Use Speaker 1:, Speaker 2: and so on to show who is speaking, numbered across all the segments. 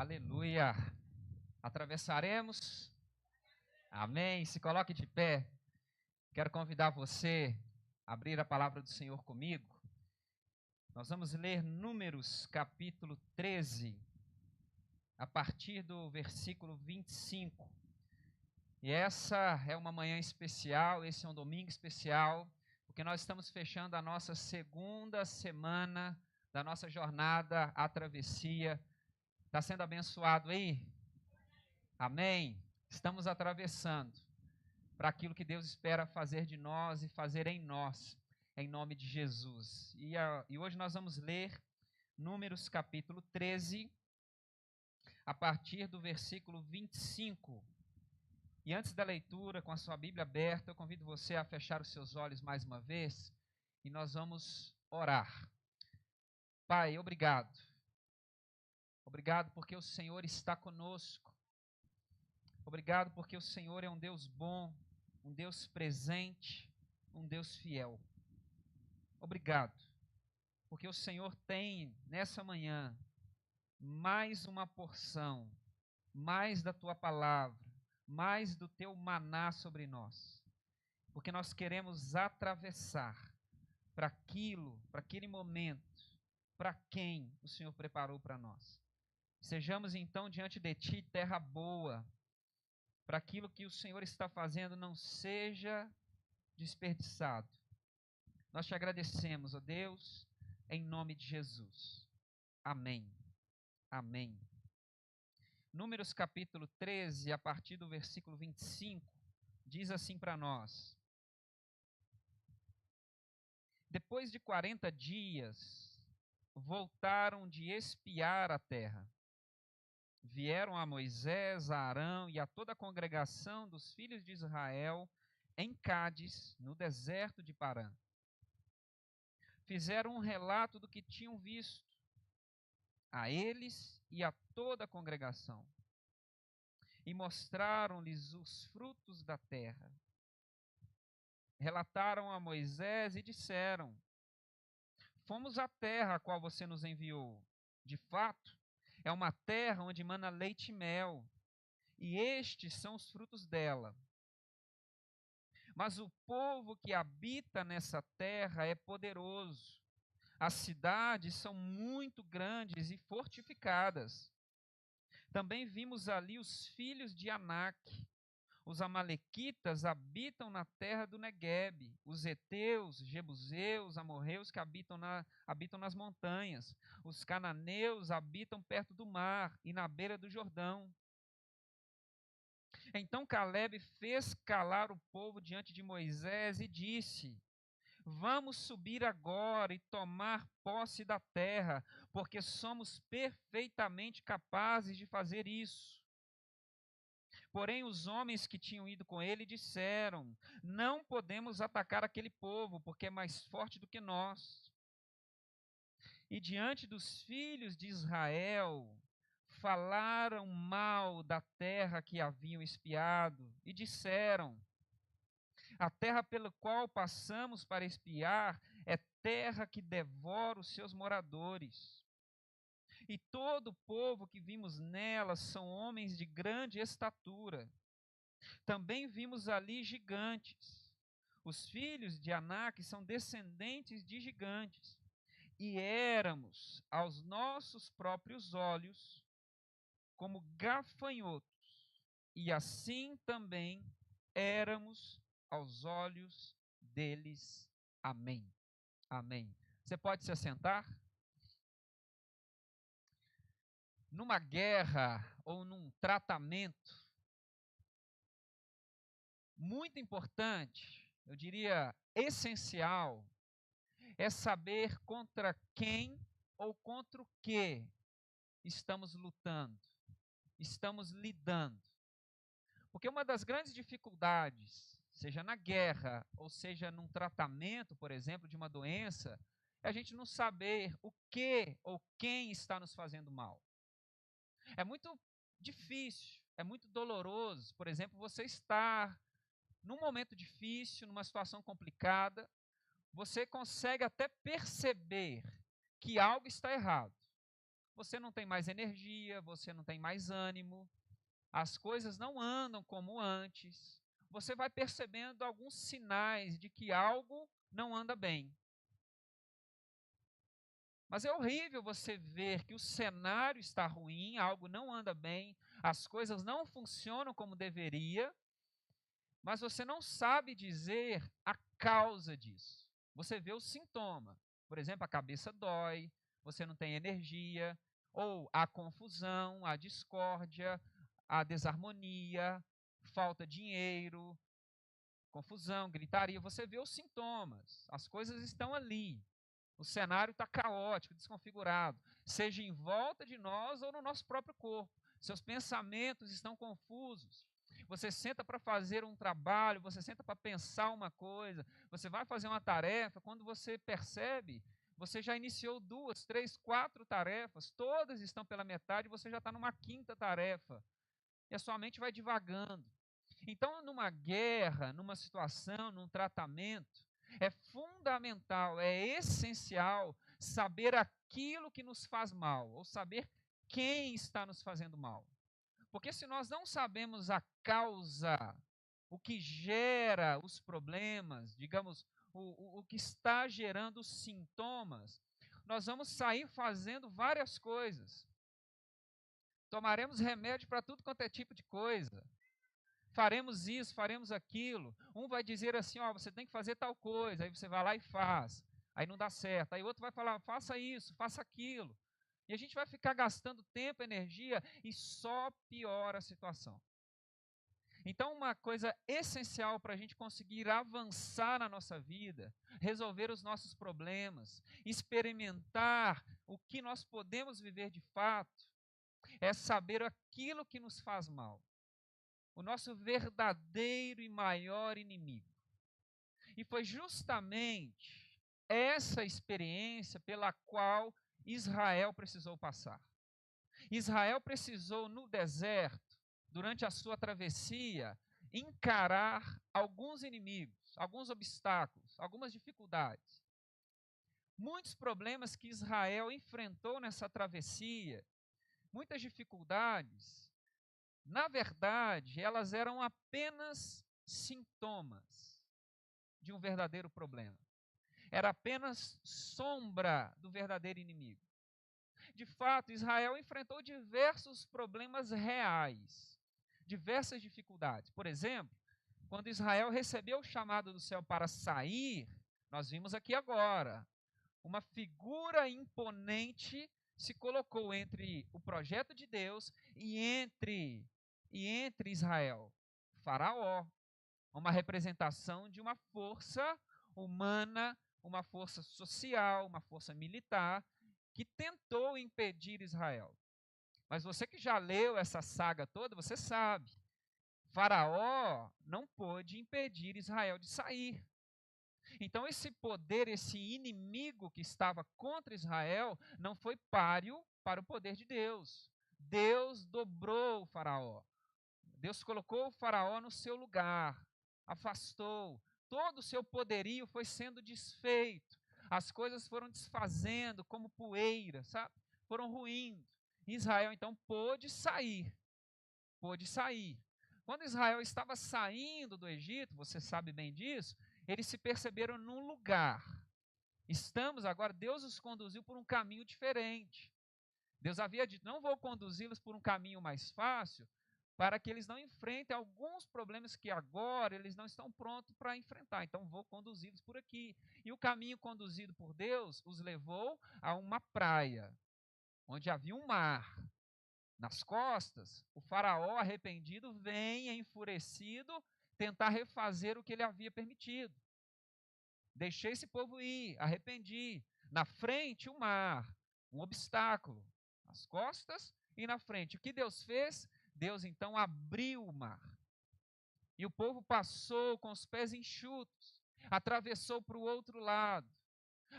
Speaker 1: Aleluia. Atravessaremos. Amém. Se coloque de pé. Quero convidar você a abrir a palavra do Senhor comigo. Nós vamos ler Números capítulo 13, a partir do versículo 25. E essa é uma manhã especial, esse é um domingo especial, porque nós estamos fechando a nossa segunda semana da nossa jornada à travessia. Está sendo abençoado aí? Amém? Estamos atravessando para aquilo que Deus espera fazer de nós e fazer em nós, em nome de Jesus. E hoje nós vamos ler Números capítulo 13, a partir do versículo 25. E antes da leitura, com a sua Bíblia aberta, eu convido você a fechar os seus olhos mais uma vez e nós vamos orar. Pai, obrigado. Obrigado porque o Senhor está conosco. Obrigado porque o Senhor é um Deus bom, um Deus presente, um Deus fiel. Obrigado porque o Senhor tem nessa manhã mais uma porção, mais da tua palavra, mais do teu maná sobre nós. Porque nós queremos atravessar para aquele momento, para quem o Senhor preparou para nós. Sejamos então diante de ti terra boa, para aquilo que o Senhor está fazendo não seja desperdiçado. Nós te agradecemos, ó Deus, em nome de Jesus. Amém. Amém. Números capítulo 13, a partir do versículo 25, diz assim para nós: Depois de 40 dias, voltaram de espiar a terra. Vieram a Moisés, a Arão e a toda a congregação dos filhos de Israel em Cádiz, no deserto de Parã. Fizeram um relato do que tinham visto, a eles e a toda a congregação, e mostraram-lhes os frutos da terra. Relataram a Moisés e disseram: Fomos à terra a qual você nos enviou. De fato, é uma terra onde mana leite e mel, e estes são os frutos dela. Mas o povo que habita nessa terra é poderoso. As cidades são muito grandes e fortificadas. Também vimos ali os filhos de Anak. Os amalequitas habitam na terra do Neguebe. Os heteus, jebuseus, amorreus que habitam nas montanhas. Os cananeus habitam perto do mar e na beira do Jordão. Então Calebe fez calar o povo diante de Moisés e disse: Vamos subir agora e tomar posse da terra, porque somos perfeitamente capazes de fazer isso. Porém, os homens que tinham ido com ele disseram: Não podemos atacar aquele povo, porque é mais forte do que nós. E diante dos filhos de Israel, falaram mal da terra que haviam espiado, e disseram: A terra pela qual passamos para espiar é terra que devora os seus moradores. E todo o povo que vimos nela são homens de grande estatura. Também vimos ali gigantes. Os filhos de Anak são descendentes de gigantes. E éramos, aos nossos próprios olhos, como gafanhotos. E assim também éramos aos olhos deles. Amém. Amém. Você pode se assentar? Numa guerra ou num tratamento, muito importante, eu diria essencial, é saber contra quem ou contra o que estamos lutando, estamos lidando. Porque uma das grandes dificuldades, seja na guerra ou seja num tratamento, por exemplo, de uma doença, é a gente não saber o que ou quem está nos fazendo mal. É muito difícil, é muito doloroso, por exemplo, você estar num momento difícil, numa situação complicada, você consegue até perceber que algo está errado. você não tem mais energia, você não tem mais ânimo, as coisas não andam como antes. Você vai percebendo alguns sinais de que algo não anda bem. Mas é horrível você ver que o cenário está ruim, algo não anda bem, as coisas não funcionam como deveria, mas você não sabe dizer a causa disso. Você vê o sintoma. Por exemplo, a cabeça dói, você não tem energia, ou a confusão, a discórdia, a desarmonia, falta de dinheiro, confusão, gritaria. Você vê os sintomas. As coisas estão ali. O cenário está caótico, desconfigurado, seja em volta de nós ou no nosso próprio corpo. Seus pensamentos estão confusos. Você senta para fazer um trabalho, você senta para pensar uma coisa, você vai fazer uma tarefa, quando você percebe, você já iniciou 2, 3, 4 tarefas, todas estão pela metade, você já está numa quinta tarefa. E a sua mente vai divagando. Então, numa guerra, numa situação, num tratamento, é fundamental, é essencial saber aquilo que nos faz mal, ou saber quem está nos fazendo mal. Porque se nós não sabemos a causa, o que gera os problemas, digamos, o que está gerando os sintomas, nós vamos sair fazendo várias coisas. Tomaremos remédio para tudo quanto é tipo de coisa. Faremos isso, faremos aquilo. Um vai dizer assim, ó, você tem que fazer tal coisa, aí você vai lá e faz. Aí não dá certo. Aí outro vai falar, faça isso, faça aquilo. E a gente vai ficar gastando tempo, energia e só piora a situação. Então, uma coisa essencial para a gente conseguir avançar na nossa vida, resolver os nossos problemas, experimentar o que nós podemos viver de fato, é saber aquilo que nos faz mal. O nosso verdadeiro e maior inimigo. E foi justamente essa experiência pela qual Israel precisou passar. Israel precisou, no deserto, durante a sua travessia, encarar alguns inimigos, alguns obstáculos, algumas dificuldades. Muitos problemas que Israel enfrentou nessa travessia, muitas dificuldades, na verdade, elas eram apenas sintomas de um verdadeiro problema. Era apenas sombra do verdadeiro inimigo. De fato, Israel enfrentou diversos problemas reais, diversas dificuldades. Por exemplo, quando Israel recebeu o chamado do céu para sair, nós vimos aqui agora, uma figura imponente se colocou entre o projeto de Deus e entre Israel, Faraó, uma representação de uma força humana, uma força social, uma força militar, que tentou impedir Israel. Mas você que já leu essa saga toda, você sabe, Faraó não pôde impedir Israel de sair. Então, esse poder, esse inimigo que estava contra Israel, não foi páreo para o poder de Deus. Deus dobrou o Faraó. Deus colocou o Faraó no seu lugar, afastou. Todo o seu poderio foi sendo desfeito. As coisas foram desfazendo como poeira, sabe? Foram ruindo. Israel então pôde sair. Pôde sair. Quando Israel estava saindo do Egito, você sabe bem disso, eles se perceberam num lugar. Estamos agora, Deus os conduziu por um caminho diferente. Deus havia dito, não vou conduzi-los por um caminho mais fácil, para que eles não enfrentem alguns problemas que agora eles não estão prontos para enfrentar. Então vou conduzi-los por aqui. E o caminho conduzido por Deus os levou a uma praia, onde havia um mar. Nas costas, o faraó arrependido vem enfurecido tentar refazer o que ele havia permitido. Deixei esse povo ir, arrependi. Na frente, o mar, um obstáculo. Nas costas e na frente. O que Deus fez? Deus então abriu o mar. E o povo passou com os pés enxutos, atravessou para o outro lado.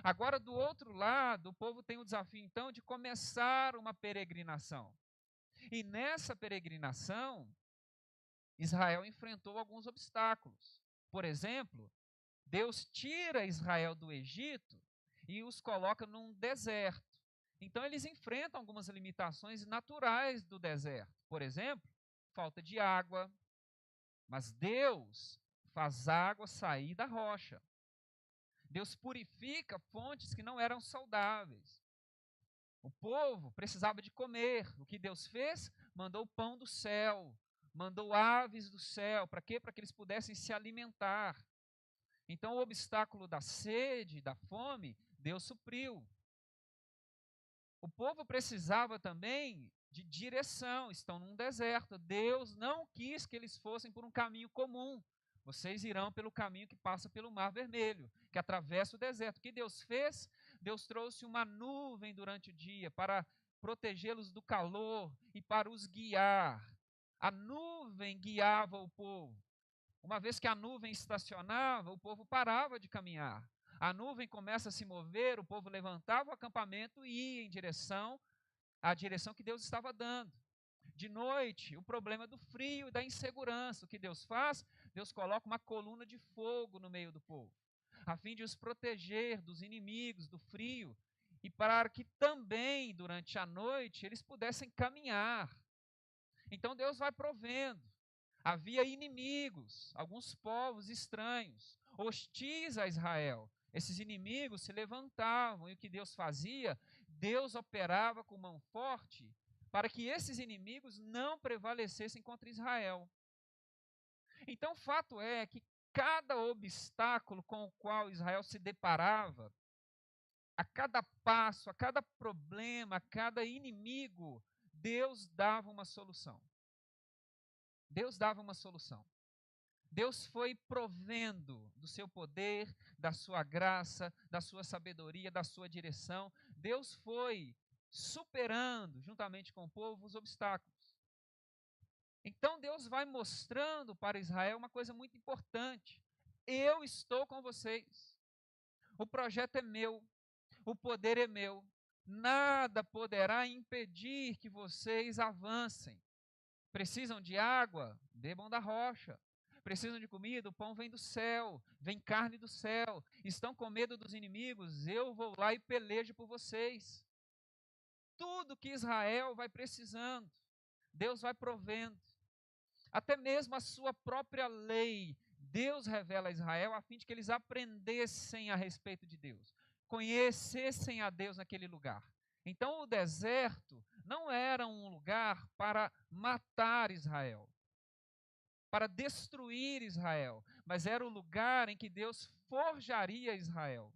Speaker 1: Agora, do outro lado, o povo tem o desafio então de começar uma peregrinação. E nessa peregrinação, Israel enfrentou alguns obstáculos. Por exemplo, Deus tira Israel do Egito e os coloca num deserto. Então eles enfrentam algumas limitações naturais do deserto. Por exemplo, falta de água, mas Deus faz água sair da rocha. Deus purifica fontes que não eram saudáveis. O povo precisava de comer. O que Deus fez? Mandou pão do céu, mandou aves do céu. Para quê? Para que eles pudessem se alimentar. Então, o obstáculo da sede, da fome, Deus supriu. O povo precisava também de direção, estão num deserto. Deus não quis que eles fossem por um caminho comum. Vocês irão pelo caminho que passa pelo Mar Vermelho, que atravessa o deserto. O que Deus fez? Deus trouxe uma nuvem durante o dia para protegê-los do calor e para os guiar. A nuvem guiava o povo. Uma vez que a nuvem estacionava, o povo parava de caminhar. A nuvem começa a se mover, o povo levantava o acampamento e ia em direção à direção que Deus estava dando. De noite, o problema do frio e da insegurança. O que Deus faz? Deus coloca uma coluna de fogo no meio do povo, a fim de os proteger dos inimigos, do frio, e para que também, durante a noite, eles pudessem caminhar. Então Deus vai provendo. Havia inimigos, alguns povos estranhos, hostis a Israel. Esses inimigos se levantavam e o que Deus fazia? Deus operava com mão forte para que esses inimigos não prevalecessem contra Israel. Então, o fato é que cada obstáculo com o qual Israel se deparava, a cada passo, a cada problema, a cada inimigo, Deus dava uma solução. Deus dava uma solução. Deus foi provendo do seu poder, da sua graça, da sua sabedoria, da sua direção. Deus foi superando, juntamente com o povo, os obstáculos. Então Deus vai mostrando para Israel uma coisa muito importante. Eu estou com vocês. O projeto é meu. O poder é meu. Nada poderá impedir que vocês avancem. Precisam de água? Bebam da rocha. Precisam de comida? O pão vem do céu, vem carne do céu. Estão com medo dos inimigos? Eu vou lá e pelejo por vocês. Tudo que Israel vai precisando, Deus vai provendo. Até mesmo a sua própria lei, Deus revela a Israel a fim de que eles aprendessem a respeito de Deus, conhecessem a Deus naquele lugar. Então o deserto não era um lugar para matar Israel, para destruir Israel, mas era o lugar em que Deus forjaria Israel.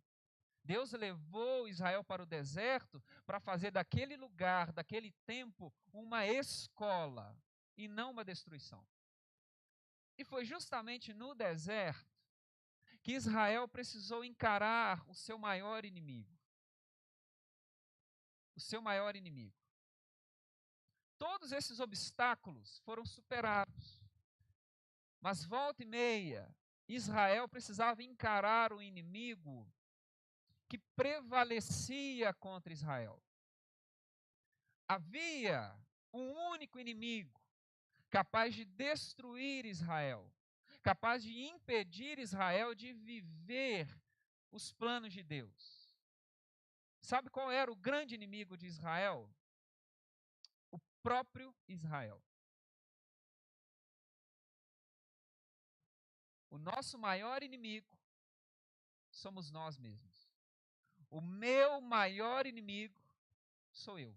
Speaker 1: Deus levou Israel para o deserto para fazer daquele lugar, daquele tempo, uma escola e não uma destruição. E foi justamente no deserto que Israel precisou encarar o seu maior inimigo. O seu maior inimigo. Todos esses obstáculos foram superados. Mas volta e meia, Israel precisava encarar o inimigo que prevalecia contra Israel. Havia um único inimigo capaz de destruir Israel, capaz de impedir Israel de viver os planos de Deus. Sabe qual era o grande inimigo de Israel? O próprio Israel. O nosso maior inimigo somos nós mesmos. O meu maior inimigo sou eu.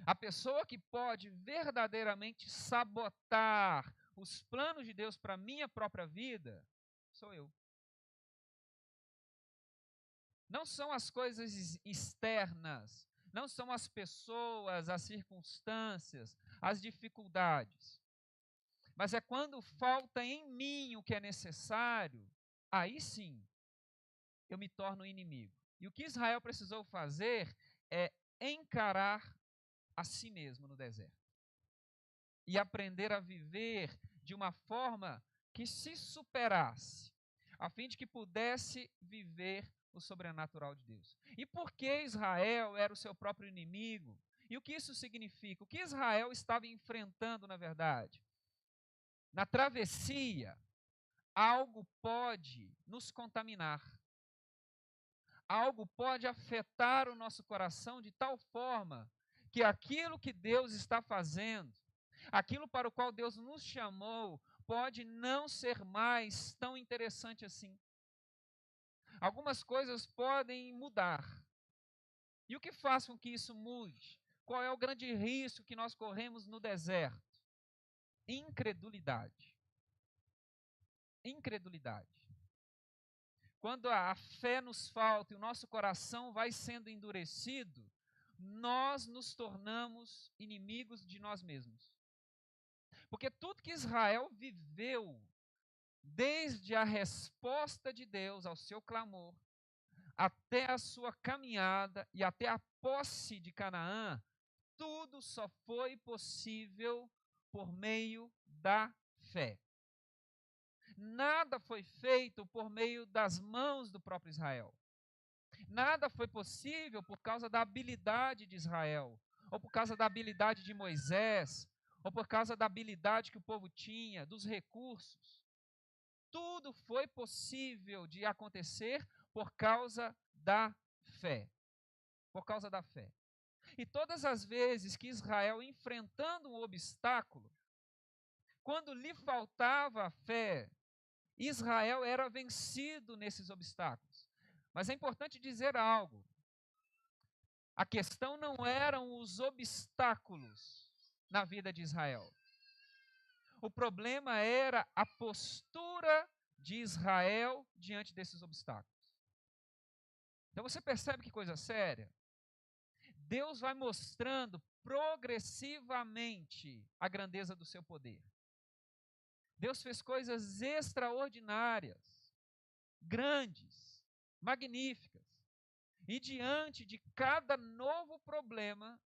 Speaker 1: A pessoa que pode verdadeiramente sabotar os planos de Deus para a minha própria vida, sou eu. Não são as coisas externas, não são as pessoas, as circunstâncias, as dificuldades. Mas é quando falta em mim o que é necessário, aí sim eu me torno inimigo. E o que Israel precisou fazer é encarar a si mesmo no deserto. E aprender a viver de uma forma que se superasse, a fim de que pudesse viver o sobrenatural de Deus. E por que Israel era o seu próprio inimigo? E o que isso significa? O que Israel estava enfrentando, na verdade? Na travessia, algo pode nos contaminar. algo pode afetar o nosso coração de tal forma que aquilo que Deus está fazendo, aquilo para o qual Deus nos chamou, pode não ser mais tão interessante assim. Algumas coisas podem mudar. E o que faz com que isso mude? Qual é o grande risco que nós corremos no deserto? Incredulidade. Incredulidade. Quando a fé nos falta e o nosso coração vai sendo endurecido, nós nos tornamos inimigos de nós mesmos. Porque tudo que Israel viveu, desde a resposta de Deus ao seu clamor, até a sua caminhada e até a posse de Canaã, tudo só foi possível por meio da fé. Nada foi feito por meio das mãos do próprio Israel. Nada foi possível por causa da habilidade de Israel, ou por causa da habilidade de Moisés, ou por causa da habilidade que o povo tinha, dos recursos. Tudo foi possível de acontecer por causa da fé. Por causa da fé. E todas as vezes que Israel, enfrentando um obstáculo, quando lhe faltava a fé, Israel era vencido nesses obstáculos. Mas é importante dizer algo. A questão não eram os obstáculos na vida de Israel. O problema era a postura de Israel diante desses obstáculos. Então você percebe que coisa séria? Deus vai mostrando progressivamente a grandeza do seu poder. Deus fez coisas extraordinárias, grandes, magníficas. E diante de cada novo problema,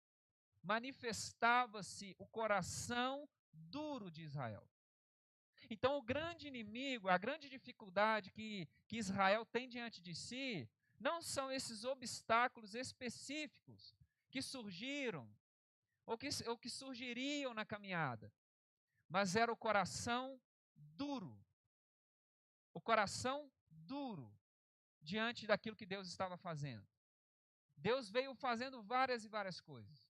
Speaker 1: manifestava-se o coração duro de Israel. Então, o grande inimigo, a grande dificuldade que Israel tem diante de si, não são esses obstáculos específicos que surgiram, ou que surgiriam na caminhada, mas era o coração duro. O coração duro diante daquilo que Deus estava fazendo. Deus veio fazendo várias e várias coisas.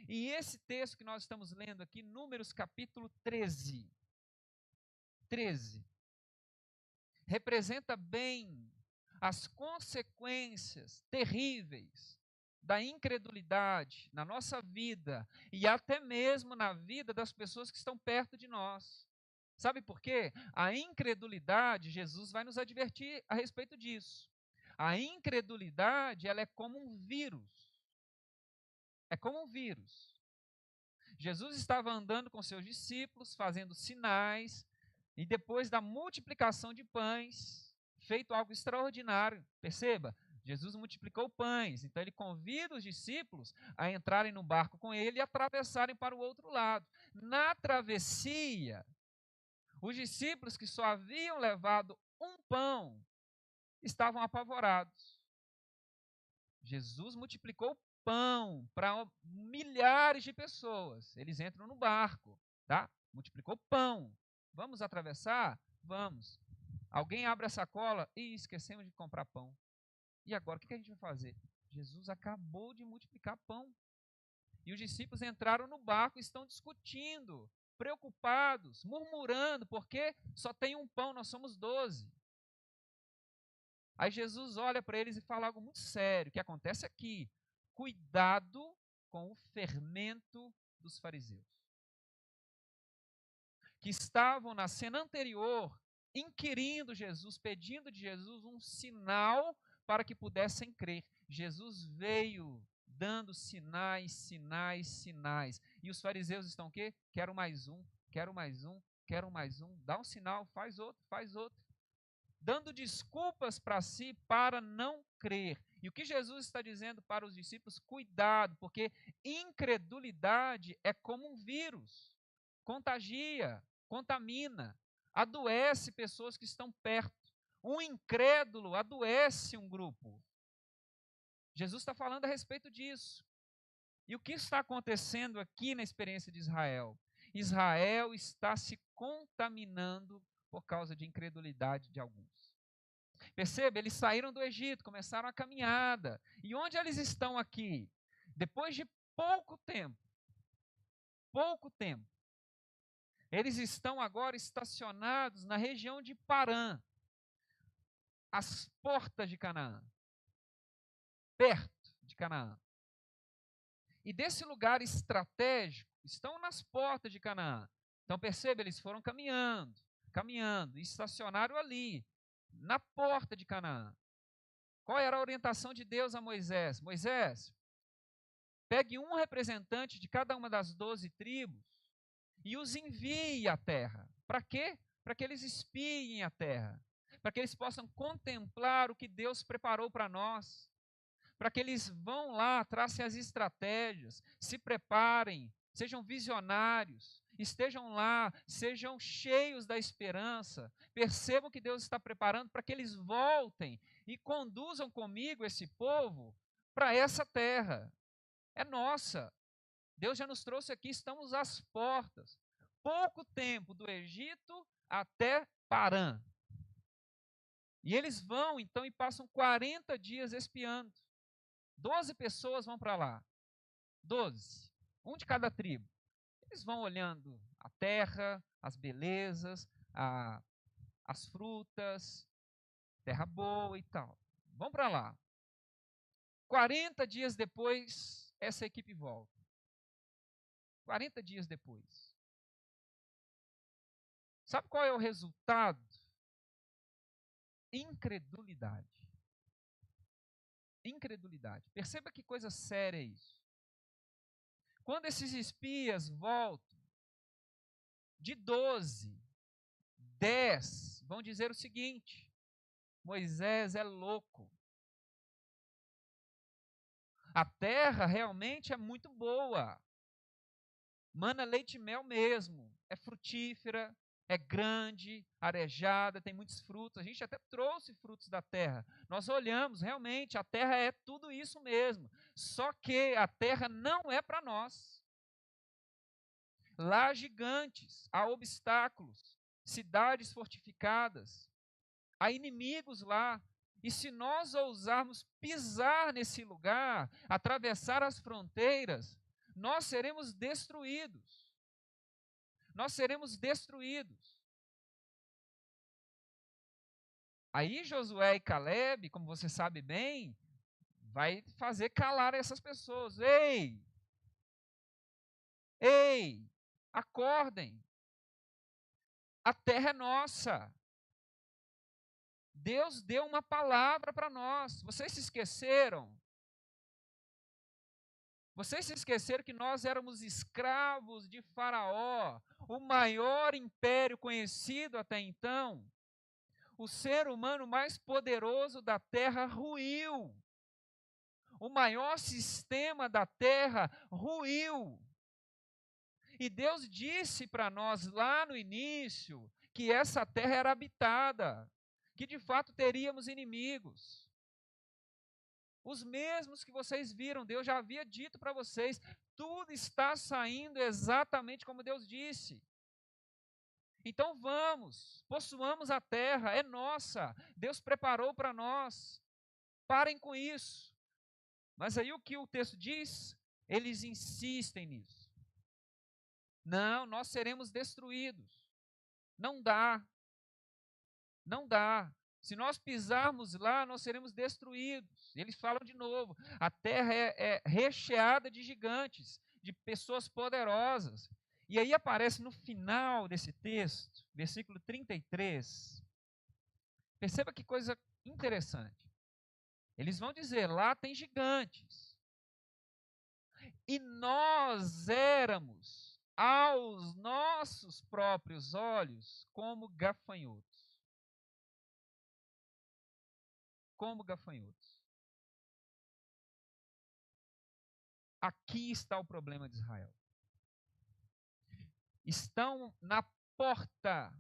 Speaker 1: E esse texto que nós estamos lendo aqui, Números capítulo 13, representa bem as consequências terríveis da incredulidade na nossa vida e até mesmo na vida das pessoas que estão perto de nós. Sabe por quê? A incredulidade, Jesus vai nos advertir a respeito disso. A incredulidade, ela é como um vírus. É como um vírus. Jesus estava andando com seus discípulos, fazendo sinais, e depois da multiplicação de pães, feito algo extraordinário. Perceba, Jesus multiplicou pães, então ele convida os discípulos a entrarem no barco com ele e atravessarem para o outro lado. Na travessia, os discípulos que só haviam levado um pão estavam apavorados. Jesus multiplicou pão para milhares de pessoas. Eles entram no barco, tá? Multiplicou pão. Vamos atravessar? Vamos. Alguém abre a sacola e esquecemos de comprar pão. E agora, o que a gente vai fazer? Jesus acabou de multiplicar pão. E os discípulos entraram no barco e estão discutindo, preocupados, murmurando, porque só tem um pão, nós somos 12. Aí Jesus olha para eles e fala algo muito sério. O que acontece aqui? Cuidado com o fermento dos fariseus, que estavam na cena anterior inquirindo Jesus, pedindo de Jesus um sinal para que pudessem crer. Jesus veio dando sinais, sinais, sinais. E os fariseus estão o quê? Quero mais um, quero mais um, quero mais um. Dá um sinal, faz outro, faz outro. Dando desculpas para si para não crer. E o que Jesus está dizendo para os discípulos? Cuidado, porque incredulidade é como um vírus. Contagia, contamina, adoece pessoas que estão perto. Um incrédulo adoece um grupo. Jesus está falando a respeito disso. E o que está acontecendo aqui na experiência de Israel? Israel está se contaminando por causa de incredulidade de alguns. Perceba, eles saíram do Egito, começaram a caminhada. E onde eles estão aqui? Depois de pouco tempo, eles estão agora estacionados na região de Parã, às portas de Canaã, perto de Canaã. E desse lugar estratégico, estão nas portas de Canaã. Então perceba, eles foram caminhando, e estacionaram ali, na porta de Canaã. Qual era a orientação de Deus a Moisés? Moisés, pegue um representante de cada uma das 12 tribos e os envie à terra. Para quê? Para que eles espiem a terra, para que eles possam contemplar o que Deus preparou para nós, para que eles vão lá, tracem as estratégias, se preparem, sejam visionários, estejam lá, sejam cheios da esperança, percebam que Deus está preparando para que eles voltem e conduzam comigo esse povo para essa terra. É nossa. Deus já nos trouxe aqui, estamos às portas. Pouco tempo do Egito até Parã. E eles vão então e passam 40 dias espiando. 12 pessoas vão para lá. 12. Um de cada tribo. Eles vão olhando a terra, as belezas, as frutas, terra boa e tal. Vão para lá. 40 dias depois, essa equipe volta. 40 dias depois. Sabe qual é o resultado? Incredulidade. Incredulidade. Perceba que coisa séria é isso. Quando esses espias voltam, de 12, 10 vão dizer o seguinte: Moisés é louco. A terra realmente é muito boa. Mana leite e mel mesmo. É frutífera, é grande, arejada, tem muitos frutos. A gente até trouxe frutos da terra. Nós olhamos, realmente, a terra é tudo isso mesmo. Só que a terra não é para nós. Lá há gigantes, há obstáculos, cidades fortificadas, há inimigos lá. E se nós ousarmos pisar nesse lugar, atravessar as fronteiras, nós seremos destruídos. Nós seremos destruídos. Aí Josué e Caleb, como você sabe bem, vai fazer calar essas pessoas. Ei, acordem. A terra é nossa. Deus deu uma palavra para nós. Vocês se esqueceram? Vocês se esqueceram que nós éramos escravos de Faraó, o maior império conhecido até então? O ser humano mais poderoso da terra ruiu. O maior sistema da terra ruiu. E Deus disse para nós lá no início que essa terra era habitada, que de fato teríamos inimigos. Os mesmos que vocês viram, Deus já havia dito para vocês, tudo está saindo exatamente como Deus disse. Então vamos, possuamos a terra, é nossa, Deus preparou para nós. Parem com isso. Mas aí o que o texto diz? Eles insistem nisso. Não, nós seremos destruídos. Não dá. Não dá. Se nós pisarmos lá, nós seremos destruídos. Eles falam de novo: a terra é recheada de gigantes, de pessoas poderosas. E aí aparece no final desse texto, versículo 33. Perceba que coisa interessante. Eles vão dizer: lá tem gigantes. E nós éramos, aos nossos próprios olhos, como gafanhotos. Como gafanhotos. Aqui está o problema de Israel. Estão na porta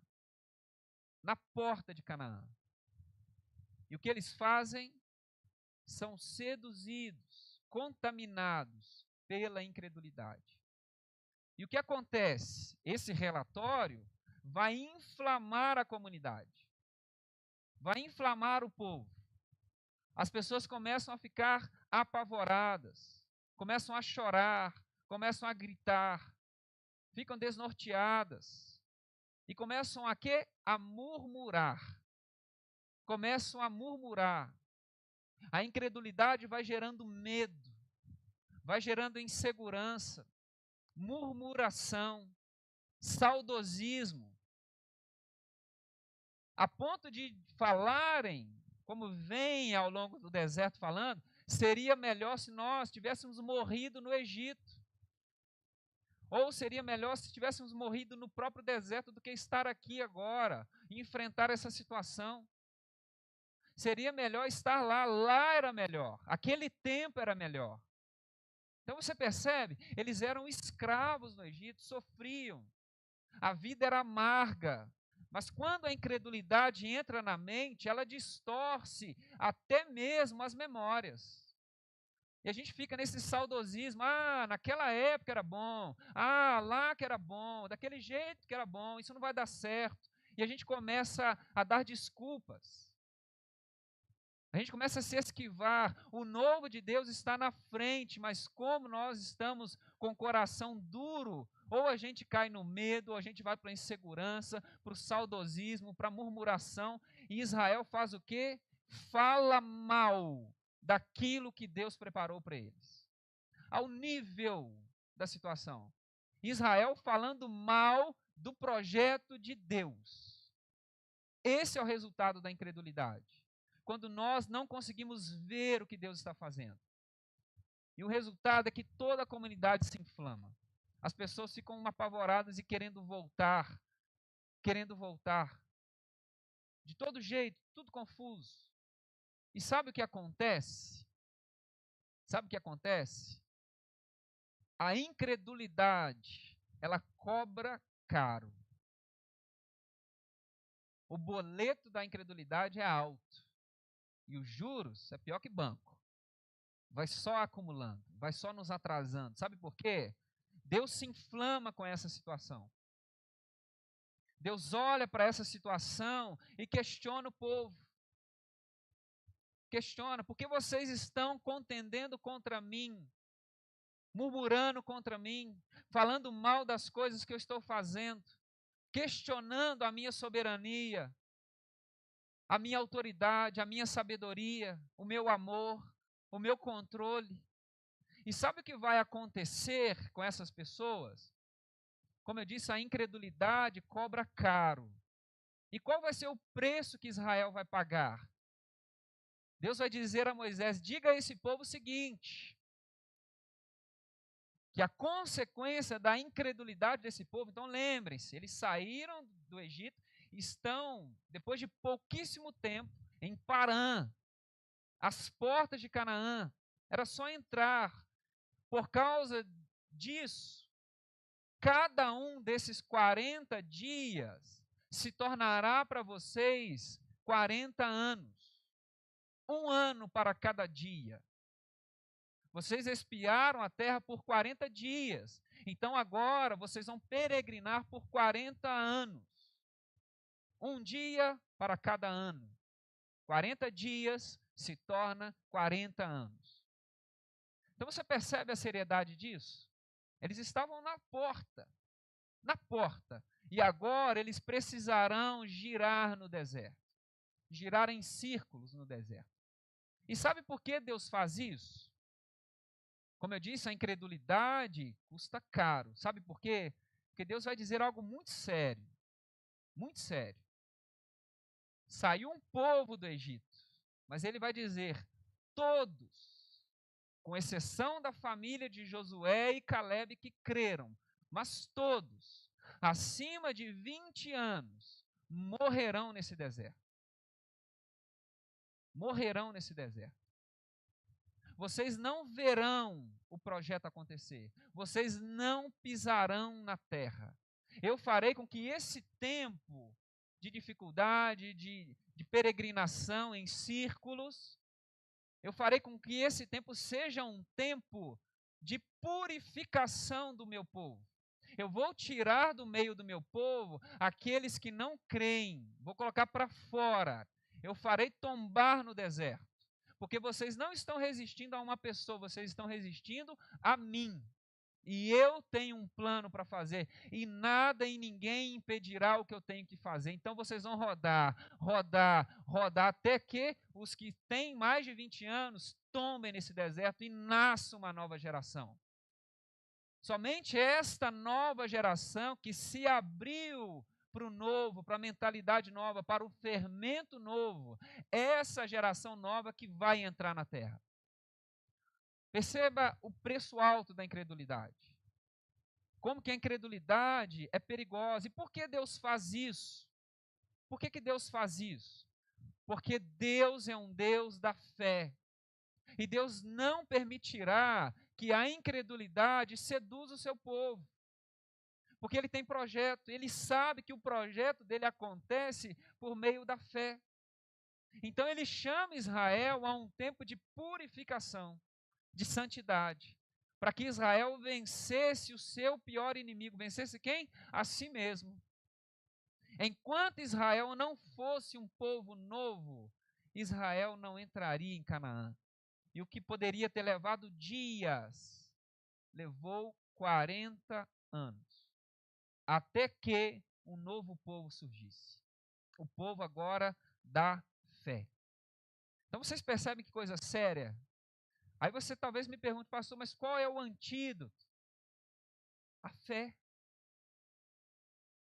Speaker 1: de Canaã. E o que eles fazem? São seduzidos, contaminados pela incredulidade. E o que acontece? Esse relatório vai inflamar a comunidade. vai inflamar o povo. As pessoas começam a ficar apavoradas, começam a chorar, começam a gritar, ficam desnorteadas e começam a quê? A murmurar. Começam a murmurar. A incredulidade vai gerando medo, vai gerando insegurança, murmuração, saudosismo, a ponto de falarem, como vem ao longo do deserto falando, seria melhor se nós tivéssemos morrido no Egito. Ou seria melhor se tivéssemos morrido no próprio deserto do que estar aqui agora e enfrentar essa situação. Seria melhor estar lá, lá era melhor, aquele tempo era melhor. Então você percebe, eles eram escravos no Egito, sofriam, a vida era amarga, mas quando a incredulidade entra na mente, ela distorce até mesmo as memórias. E a gente fica nesse saudosismo, naquela época era bom, lá que era bom, daquele jeito que era bom, isso não vai dar certo. E a gente começa a dar desculpas. A gente começa a se esquivar. O novo de Deus está na frente, mas como nós estamos com o coração duro, ou a gente cai no medo, ou a gente vai para a insegurança, para o saudosismo, para a murmuração. E Israel faz o quê? Fala mal daquilo que Deus preparou para eles. Ao nível da situação. Israel falando mal do projeto de Deus. Esse é o resultado da incredulidade. Quando nós não conseguimos ver o que Deus está fazendo. E o resultado é que toda a comunidade se inflama. As pessoas ficam apavoradas e querendo voltar. De todo jeito, tudo confuso. E sabe o que acontece? A incredulidade, ela cobra caro. O boleto da incredulidade é alto. E os juros é pior que banco. Vai só acumulando, vai só nos atrasando. Sabe por quê? Deus se inflama com essa situação. Deus olha para essa situação e questiona o povo. Questiona, por que vocês estão contendendo contra mim? Murmurando contra mim, falando mal das coisas que eu estou fazendo, questionando a minha soberania, a minha autoridade, a minha sabedoria, o meu amor, o meu controle. E sabe o que vai acontecer com essas pessoas? Como eu disse, a incredulidade cobra caro. E qual vai ser o preço que Israel vai pagar? Deus vai dizer a Moisés: diga a esse povo o seguinte, que a consequência da incredulidade desse povo, então lembrem-se, eles saíram do Egito, estão, depois de pouquíssimo tempo, em Parã, às portas de Canaã, era só entrar. Por causa disso, cada um desses 40 dias se tornará para vocês 40 anos. 1 ano para cada dia. Vocês espiaram a terra por 40 dias. Então agora vocês vão peregrinar por 40 anos. 1 dia para cada ano. 40 dias se torna 40 anos. Então você percebe a seriedade disso? Eles estavam na porta. E agora eles precisarão girar no deserto. Girar em círculos no deserto. E sabe por que Deus faz isso? Como eu disse, a incredulidade custa caro. Sabe por quê? Porque Deus vai dizer algo muito sério. Muito sério. Saiu um povo do Egito, mas ele vai dizer: todos, com exceção da família de Josué e Calebe que creram, mas todos, acima de 20 anos, morrerão nesse deserto. Morrerão nesse deserto. Vocês não verão o projeto acontecer. Vocês não pisarão na terra. Eu farei com que esse tempo de dificuldade, de peregrinação em círculos, eu farei com que esse tempo seja um tempo de purificação do meu povo. Eu vou tirar do meio do meu povo aqueles que não creem, vou colocar para fora. eu farei tombar no deserto. Porque vocês não estão resistindo a uma pessoa, vocês estão resistindo a mim. E eu tenho um plano para fazer, e nada e ninguém impedirá o que eu tenho que fazer. Então vocês vão rodar, rodar, rodar, até que os que têm mais de 20 anos tombem nesse deserto e nasça uma nova geração. Somente esta nova geração que se abriu para o novo, para a mentalidade nova, para o fermento novo, essa geração nova que vai entrar na terra. Perceba o preço alto da incredulidade. Como que a incredulidade é perigosa. E por que Deus faz isso? Por que Deus faz isso? Porque Deus é um Deus da fé. E Deus não permitirá que a incredulidade seduza o seu povo. Porque Ele tem projeto, Ele sabe que o projeto dele acontece por meio da fé. Então Ele chama Israel a um tempo de purificação, de santidade, para que Israel vencesse o seu pior inimigo. Vencesse quem? A si mesmo. Enquanto Israel não fosse um povo novo, Israel não entraria em Canaã. E o que poderia ter levado dias, levou 40 anos, até que um novo povo surgisse. O povo agora da fé. Então vocês percebem que coisa séria? Aí você talvez me pergunte, pastor, mas qual é o antídoto? A fé.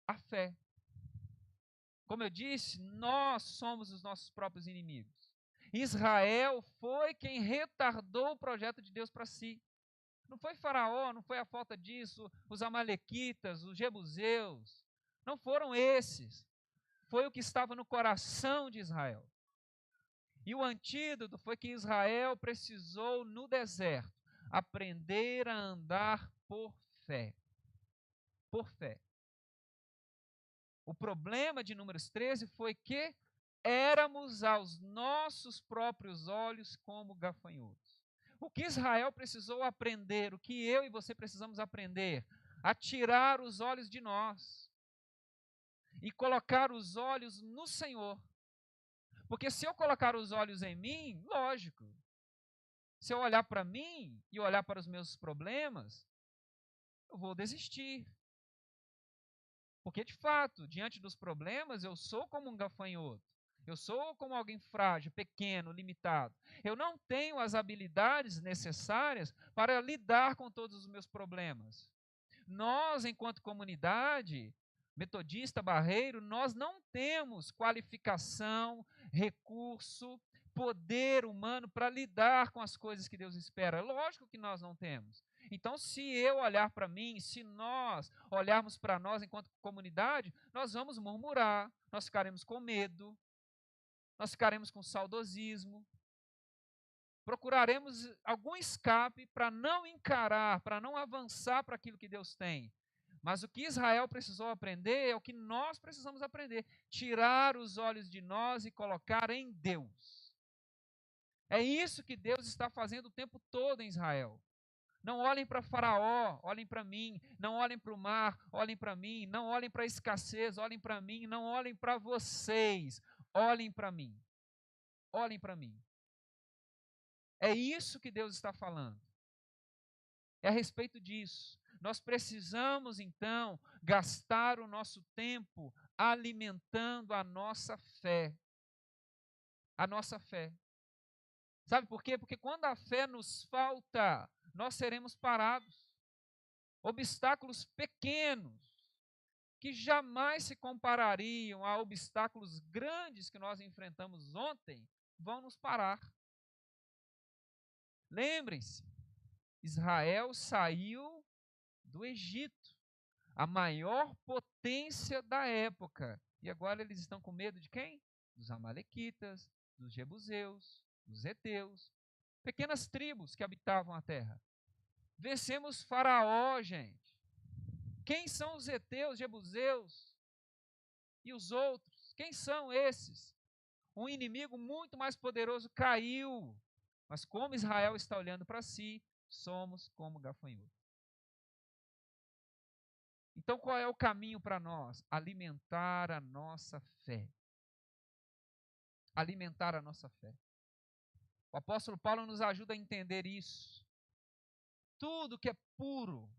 Speaker 1: A fé. Como eu disse, nós somos os nossos próprios inimigos. Israel foi quem retardou o projeto de Deus para si. Não foi Faraó, não foi a falta disso, os amalequitas, os jebuseus. Não foram esses. Foi o que estava no coração de Israel. E o antídoto foi que Israel precisou, no deserto, aprender a andar por fé. Por fé. O problema de Números 13 foi que éramos aos nossos próprios olhos como gafanhotos. O que Israel precisou aprender, o que eu e você precisamos aprender? A tirar os olhos de nós e colocar os olhos no Senhor. Porque se eu colocar os olhos em mim, lógico, se eu olhar para mim e olhar para os meus problemas, eu vou desistir. Porque, de fato, diante dos problemas, eu sou como um gafanhoto. Eu sou como alguém frágil, pequeno, limitado. Eu não tenho as habilidades necessárias para lidar com todos os meus problemas. Nós, enquanto comunidade metodista Barreiro, nós não temos qualificação, recurso, poder humano para lidar com as coisas que Deus espera. Lógico que nós não temos. Então, se eu olhar para mim, se nós olharmos para nós enquanto comunidade, nós vamos murmurar, nós ficaremos com medo, nós ficaremos com saudosismo, procuraremos algum escape para não encarar, para não avançar para aquilo que Deus tem. Mas o que Israel precisou aprender é o que nós precisamos aprender: tirar os olhos de nós e colocar em Deus. É isso que Deus está fazendo o tempo todo em Israel. Não olhem para Faraó, olhem para mim. Não olhem para o mar, olhem para mim. Não olhem para a escassez, olhem para mim. Não olhem para vocês, olhem para mim. Olhem para mim. É isso que Deus está falando. É a respeito disso. Nós precisamos, então, gastar o nosso tempo alimentando a nossa fé. A nossa fé. Sabe por quê? Porque quando a fé nos falta, nós seremos parados. Obstáculos pequenos, que jamais se comparariam a obstáculos grandes que nós enfrentamos ontem, vão nos parar. Lembrem-se, Israel saiu do Egito, a maior potência da época. E agora eles estão com medo de quem? Dos amalequitas, dos jebuseus, dos heteus, pequenas tribos que habitavam a terra. Vencemos Faraó, gente. Quem são os heteus, jebuseus e os outros? Quem são esses? Um inimigo muito mais poderoso caiu. Mas como Israel está olhando para si, somos como gafanhoto. Então qual é o caminho para nós? Alimentar a nossa fé. alimentar a nossa fé. O apóstolo Paulo nos ajuda a entender isso. Tudo que é puro,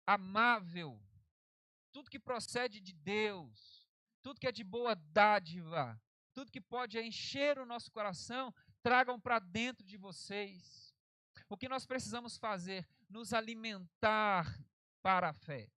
Speaker 1: amável, tudo que procede de Deus, tudo que é de boa dádiva, tudo que pode encher o nosso coração, tragam para dentro de vocês. O que nós precisamos fazer? Nos alimentar para a fé.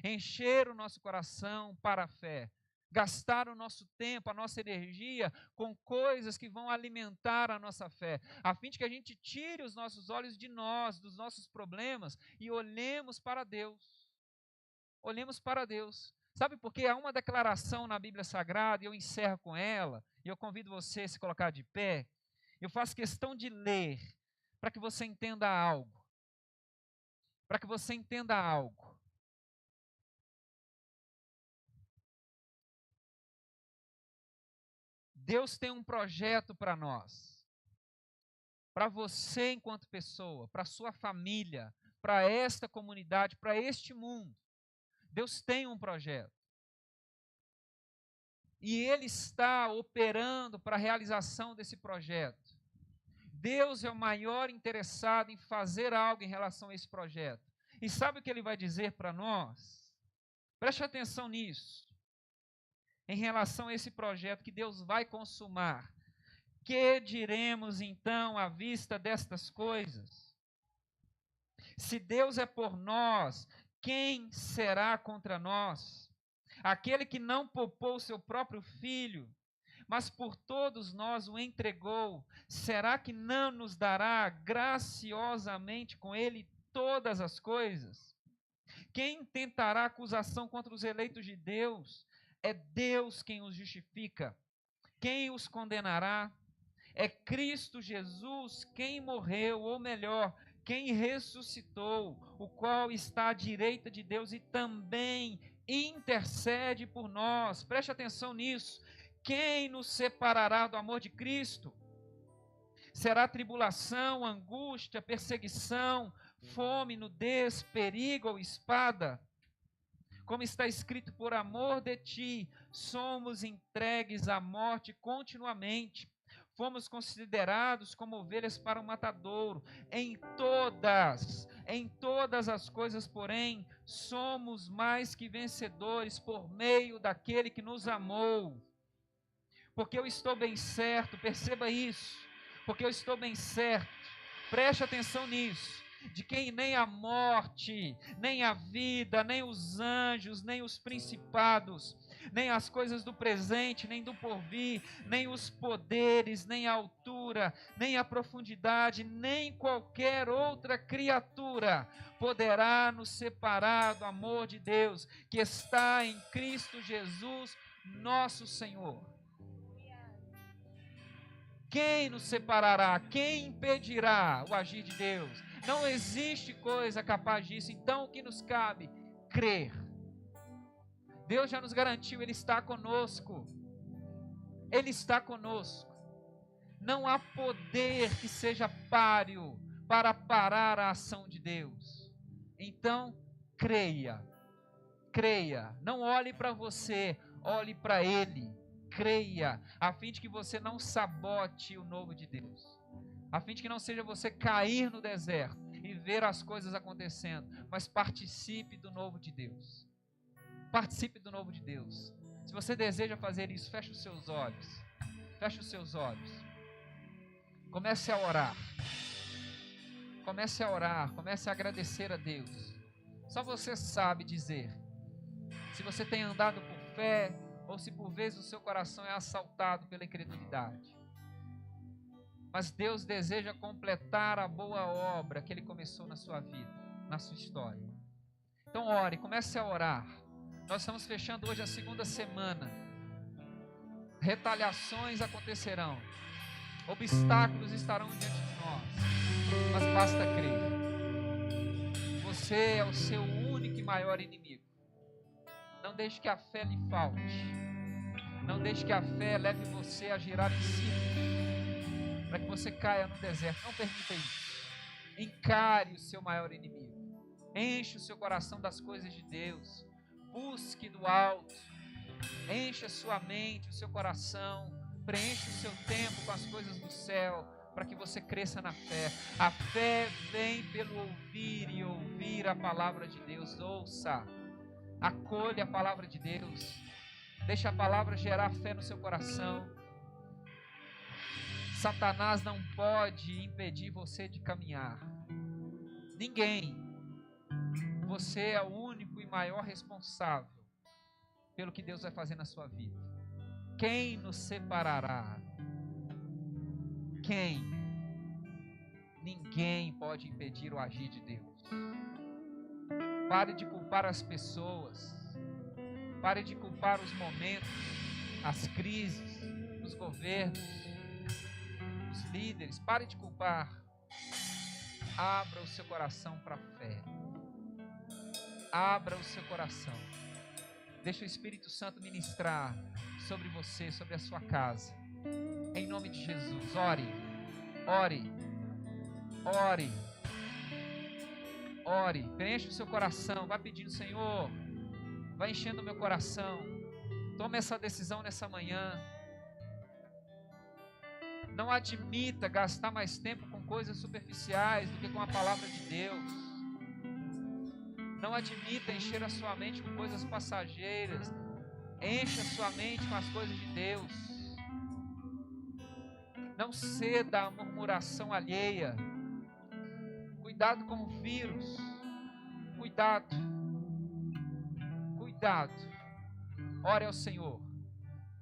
Speaker 1: Encher o nosso coração para a fé. Gastar o nosso tempo, a nossa energia com coisas que vão alimentar a nossa fé, a fim de que a gente tire os nossos olhos de nós, dos nossos problemas e olhemos para Deus. Olhemos para Deus. Sabe por quê? Há uma declaração na Bíblia Sagrada, e eu encerro com ela, e eu convido você a se colocar de pé. Eu faço questão de ler, para que você entenda algo. Para que você entenda algo. Deus tem um projeto para nós. Para você enquanto pessoa, para a sua família, para esta comunidade, para este mundo. Deus tem um projeto. E Ele está operando para a realização desse projeto. Deus é o maior interessado em fazer algo em relação a esse projeto. E sabe o que Ele vai dizer para nós? Preste atenção nisso. Em relação a esse projeto que Deus vai consumar. Que diremos então à vista destas coisas? Se Deus é por nós, quem será contra nós? Aquele que não poupou seu próprio filho, mas por todos nós o entregou, será que não nos dará graciosamente com ele todas as coisas? Quem tentará acusação contra os eleitos de Deus? É Deus quem os justifica. Quem os condenará? É Cristo Jesus quem morreu, ou melhor, quem ressuscitou, o qual está à direita de Deus e também intercede por nós. Preste atenção nisso. Quem nos separará do amor de Cristo? Será tribulação, angústia, perseguição, fome, nudez, perigo ou espada? Como está escrito, por amor de ti, somos entregues à morte continuamente. Fomos considerados como ovelhas para o matadouro. Em todas as coisas, porém, somos mais que vencedores por meio daquele que nos amou. Porque eu estou bem certo, perceba isso, porque eu estou bem certo, preste atenção nisso, de quem nem a morte, nem a vida, nem os anjos, nem os principados, nem as coisas do presente, nem do porvir, nem os poderes, nem a altura, nem a profundidade, nem qualquer outra criatura poderá nos separar do amor de Deus, que está em Cristo Jesus, nosso Senhor. Quem nos separará? Quem impedirá o agir de Deus? Não existe coisa capaz disso. Então o que nos cabe? Crer. Deus já nos garantiu, Ele está conosco. Ele está conosco. Não há poder que seja páreo para parar a ação de Deus. Então, creia. Creia. Não olhe para você, olhe para Ele. Creia, a fim de que você não sabote o novo de Deus, a fim de que não seja você cair no deserto e ver as coisas acontecendo, mas participe do novo de Deus. Participe do novo de Deus. Se você deseja fazer isso, feche os seus olhos. Feche os seus olhos. Comece a orar. Comece a orar, comece a agradecer a Deus. Só você sabe dizer se você tem andado por fé ou se por vezes o seu coração é assaltado pela incredulidade. Mas Deus deseja completar a boa obra que Ele começou na sua vida, na sua história. Então ore, comece a orar. Nós estamos fechando hoje a segunda semana. Retaliações acontecerão. Obstáculos estarão diante de nós. Mas basta crer. Você é o seu único e maior inimigo. Não deixe que a fé lhe falte. Não deixe que a fé leve você a girar em círculos, para que você caia no deserto. Não permita isso. Encare o seu maior inimigo. Enche o seu coração das coisas de Deus. Busque do alto. Enche a sua mente, o seu coração preencha o seu tempo com as coisas do céu, para que você cresça na fé. A fé vem pelo ouvir e ouvir a palavra de Deus. Ouça, acolha a palavra de Deus, deixa a palavra gerar fé no seu coração. Satanás não pode impedir você de caminhar. Ninguém. Você é o único e maior responsável pelo que Deus vai fazer na sua vida. Quem nos separará? Quem? Ninguém pode impedir o agir de Deus. Pare de culpar as pessoas. Pare de culpar os momentos, as crises, os governos, os líderes. Pare de culpar. Abra o seu coração para a fé. Abra o seu coração. Deixa o Espírito Santo ministrar sobre você, sobre a sua casa. Em nome de Jesus, ore, ore, ore, ore. Preencha o seu coração. Vá pedindo, Senhor, vai enchendo o meu coração. Tome essa decisão nessa manhã. Não admita gastar mais tempo com coisas superficiais do que com a palavra de Deus. Não admita encher a sua mente com coisas passageiras. Encha a sua mente com as coisas de Deus. Não ceda à murmuração alheia. Cuidado com o vírus. Cuidado. Cuidado. Ore ao Senhor.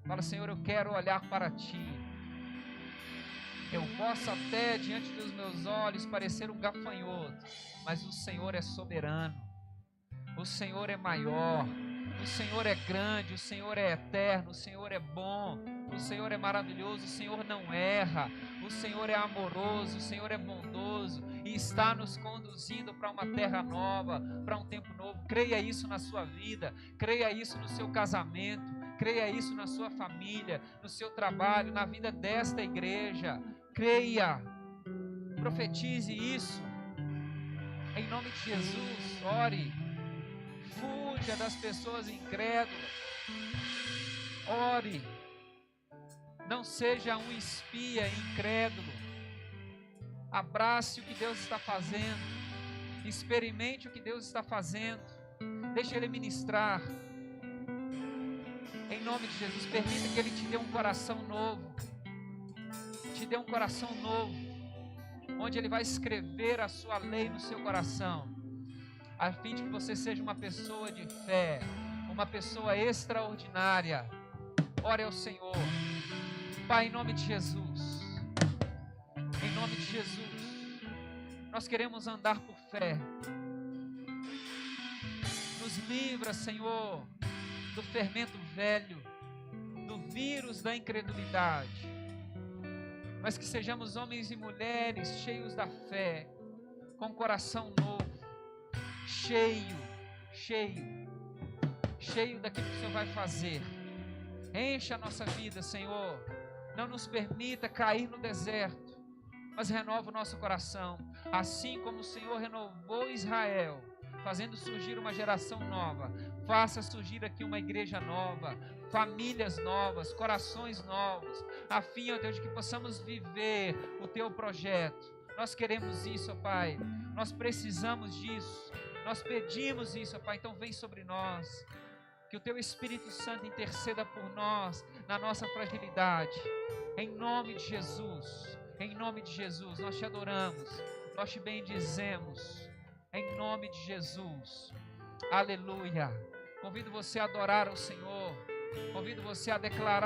Speaker 1: Fala, Senhor, eu quero olhar para Ti. Eu posso até, diante dos meus olhos, parecer um gafanhoto, mas o Senhor é soberano. O Senhor é maior. O Senhor é grande. O Senhor é eterno. O Senhor é bom. O Senhor é maravilhoso. O Senhor não erra. O Senhor é amoroso. O Senhor é bondoso e está nos conduzindo para uma terra nova, para um tempo novo. Creia isso na sua vida. Creia isso no seu casamento. Creia isso na sua família, no seu trabalho, na vida desta igreja. Creia. Profetize isso. Em nome de Jesus, ore. Fuja das pessoas incrédulas. Ore. Não seja um espia incrédulo. Abrace o que Deus está fazendo. Experimente o que Deus está fazendo. Deixe Ele ministrar. Em nome de Jesus, permita que Ele te dê um coração novo. Te dê um coração novo, onde Ele vai escrever a sua lei no seu coração, a fim de que você seja uma pessoa de fé, uma pessoa extraordinária. Ore ao Senhor. Pai, em nome de Jesus, em nome de Jesus, nós queremos andar por fé. Nos livra, Senhor, do fermento velho, do vírus da incredulidade, mas que sejamos homens e mulheres cheios da fé, com coração novo, cheio daquilo que o Senhor vai fazer. Encha a nossa vida, Senhor. Não nos permita cair no deserto, mas renova o nosso coração, assim como o Senhor renovou Israel, fazendo surgir uma geração nova. Faça surgir aqui uma igreja nova, famílias novas, corações novos, a fim, ó Deus, de que possamos viver o Teu projeto. Nós queremos isso, ó Pai, nós precisamos disso, nós pedimos isso, ó Pai, então vem sobre nós, que o Teu Espírito Santo interceda por nós, na nossa fragilidade, em nome de Jesus, nós Te adoramos, nós Te bendizemos, em nome de Jesus, aleluia. Convido você a adorar ao Senhor, convido você a declarar